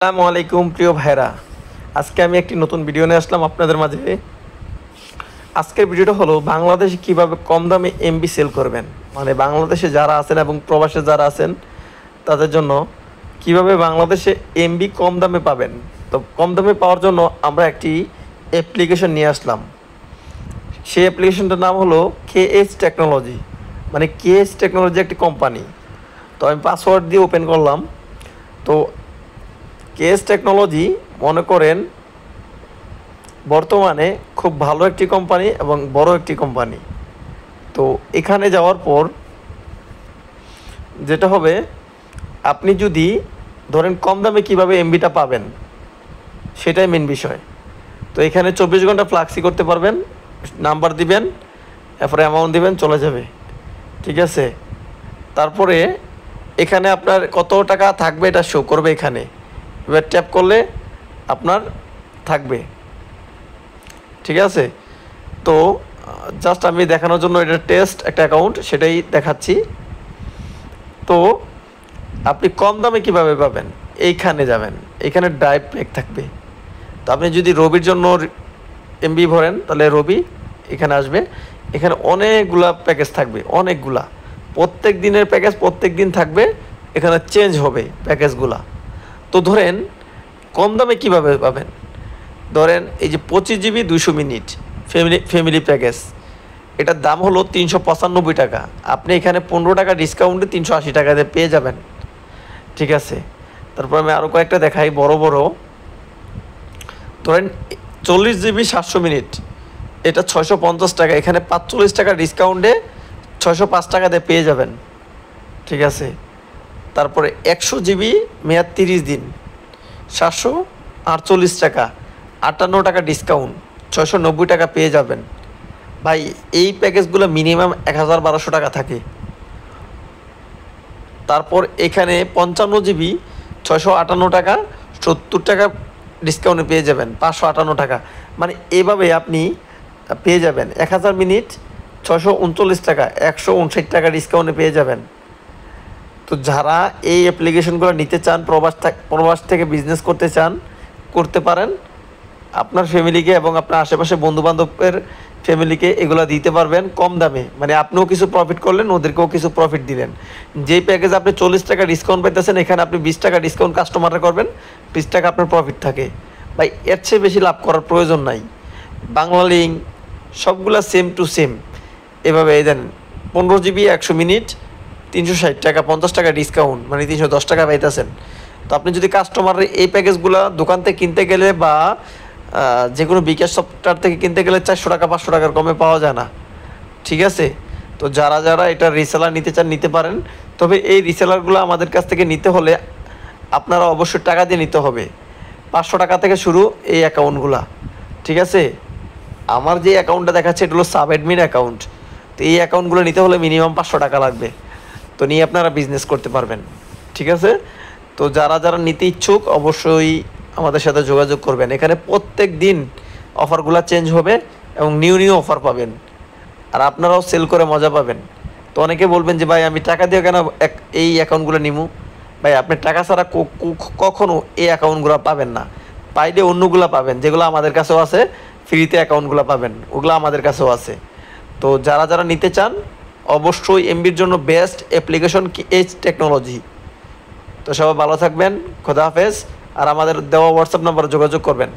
আসসালামু আলাইকুম প্রিয় ভাইরা, আজকে আমি একটি নতুন ভিডিও নিয়ে আসলাম আপনাদের মাঝে। আজকের ভিডিওটা হলো বাংলাদেশে কিভাবে কম দামে এমবি সেল করবেন, মানে বাংলাদেশে যারা আছেন এবং প্রবাসে যারা আছেন তাদের জন্য কিভাবে বাংলাদেশে এমবি কম দামে পাবেন। তো কম দামে পাওয়ার জন্য আমরা একটি অ্যাপ্লিকেশন নিয়ে আসলাম। সেই অ্যাপ্লিকেশনটার নাম হলো কেএস টেকনোলজি, মানে কেএস টেকনোলজি একটি কোম্পানি। তো আমি পাসওয়ার্ড দিয়ে ওপেন করলাম। তো কেএস টেকনোলজি মনে করেন বর্তমানে খুব ভালো একটি কোম্পানি এবং বড় একটি কোম্পানি। তো এখানে যাওয়ার পর যেটা হবে, আপনি যদি ধরেন কম দামে কিভাবে এমবিটা পাবেন সেটাই মেন বিষয়। তো এখানে 24 ঘন্টা ফ্লাক্সি করতে পারবেন, নাম্বার দিবেন, এরপরে অ্যামাউন্ট দিবেন, চলে যাবে। ঠিক আছে, তারপরে এখানে আপনার কত টাকা থাকবে এটা শো করবে এখানে। এবার ট্যাপ করলে আপনার থাকবে। ঠিক আছে, তো জাস্ট আমি দেখানোর জন্য এটা টেস্ট একটা অ্যাকাউন্ট, সেটাই দেখাচ্ছি। তো আপনি কম দামে কিভাবে পাবেন, এইখানে যাবেন, এখানে ড্রাইভ প্যাক থাকবে। তো আপনি যদি রবির জন্য এমবি ভরেন তাহলে রবি এখানে আসবে। এখানে অনেকগুলা প্যাকেজ থাকবে, অনেকগুলা, প্রত্যেক দিনের প্যাকেজ প্রত্যেক দিন থাকবে, এখানে চেঞ্জ হবে প্যাকেজগুলা। তো ধরেন কম দামে কিভাবে পাবেন, ধরেন এই যে 25 জিবি 200 মিনিট ফ্যামিলি প্যাকেজ, এটার দাম হলো 395 টাকা। আপনি এখানে 15 টাকা ডিসকাউন্টে 380 টাকাতে পেয়ে যাবেন। ঠিক আছে, তারপর আমি আরও কয়েকটা দেখাই বড় বড়। ধরেন 40 জিবি 700 মিনিট, এটা 650 টাকা, এখানে 45 টাকা ডিসকাউন্টে 605 টাকাতে পেয়ে যাবেন। ঠিক আছে, তারপরে 100 জিবি মেয়াদ 30 দিন, 748 টাকা, 58 টাকা ডিসকাউন্ট, 690 টাকা পেয়ে যাবেন। ভাই এই প্যাকেজগুলো মিনিমাম 1000-1200 টাকা থাকে। তারপর এখানে 55 জিবি 658 টাকা, 70 টাকা ডিসকাউন্টে পেয়ে যাবেন, 558 টাকা। মানে এভাবে আপনি পেয়ে যাবেন 1000 মিনিট 639 টাকা, 159 টাকা ডিসকাউন্টে পেয়ে যাবেন। তো যারা এই অ্যাপ্লিকেশনগুলো নিতে চান, প্রবাস থেকে বিজনেস করতে চান, করতে পারেন। আপনার ফ্যামিলিকে এবং আপনার আশেপাশে বন্ধুবান্ধবের ফ্যামিলিকে এগুলো দিতে পারবেন কম দামে। মানে আপনিও কিছু প্রফিট করলেন, ওদেরকেও কিছু প্রফিট দিলেন। যেই প্যাকেজ আপনি 40 টাকা ডিসকাউন্ট পাইতেছেন, এখানে আপনি 20 টাকা ডিসকাউন্ট কাস্টমাররা করবেন, 20 টাকা আপনার প্রফিট থাকে। ভাই এর চেয়ে বেশি লাভ করার প্রয়োজন নাই। বাংলা লিঙ্ক সবগুলা সেম টু সেম। এভাবে এই দেন 15 জিবি 100 মিনিট 360 টাকা, 50 টাকা ডিসকাউন্ট, মানে 310 টাকা পাইতেছেন। তো আপনি যদি কাস্টমারের এই প্যাকেজগুলো দোকান থেকে কিনতে গেলে বা যে কোনো বিকাশ সফটওয়্যার থেকে কিনতে গেলে 400 টাকা 500 টাকার কমে পাওয়া যায় না। ঠিক আছে, তো যারা যারা এটা রিসেলার নিতে চান নিতে পারেন। তবে এই রিসেলারগুলো আমাদের কাছ থেকে নিতে হলে আপনারা অবশ্যই টাকা দিয়ে নিতে হবে। 500 টাকা থেকে শুরু এই অ্যাকাউন্টগুলা। ঠিক আছে, আমার যে অ্যাকাউন্টটা দেখাচ্ছে এটা হলো সাব অ্যাডমিন অ্যাকাউন্ট। তো এই অ্যাকাউন্টগুলো নিতে হলে মিনিমাম 500 টাকা লাগবে। তো নিয়ে আপনারা বিজনেস করতে পারবেন। ঠিক আছে, তো যারা যারা নিতে ইচ্ছুক অবশ্যই আমাদের সাথে যোগাযোগ করবেন। এখানে প্রত্যেক দিন অফারগুলো চেঞ্জ হবে এবং নিউ নিউ অফার পাবেন, আর আপনারাও সেল করে মজা পাবেন। তো অনেকে বলবেন যে ভাই আমি টাকা দিয়ে কেন এই অ্যাকাউন্টগুলো নিমু। ভাই আপনি টাকা ছাড়া কখনও এই অ্যাকাউন্টগুলো পাবেন না। পাইলে অন্যগুলো পাবেন, যেগুলো আমাদের কাছেও আছে, ফ্রিতে অ্যাকাউন্টগুলো পাবেন, ওগুলো আমাদের কাছেও আছে। তো যারা যারা নিতে চান অবশ্যই এমবির জন্য বেস্ট অ্যাপ্লিকেশন কেএস টেকনোলজি। তো সবাই ভালো থাকবেন, খোদা হাফেজ। আর আমাদের দেওয়া হোয়াটসঅ্যাপ নাম্বারে যোগাযোগ করবেন।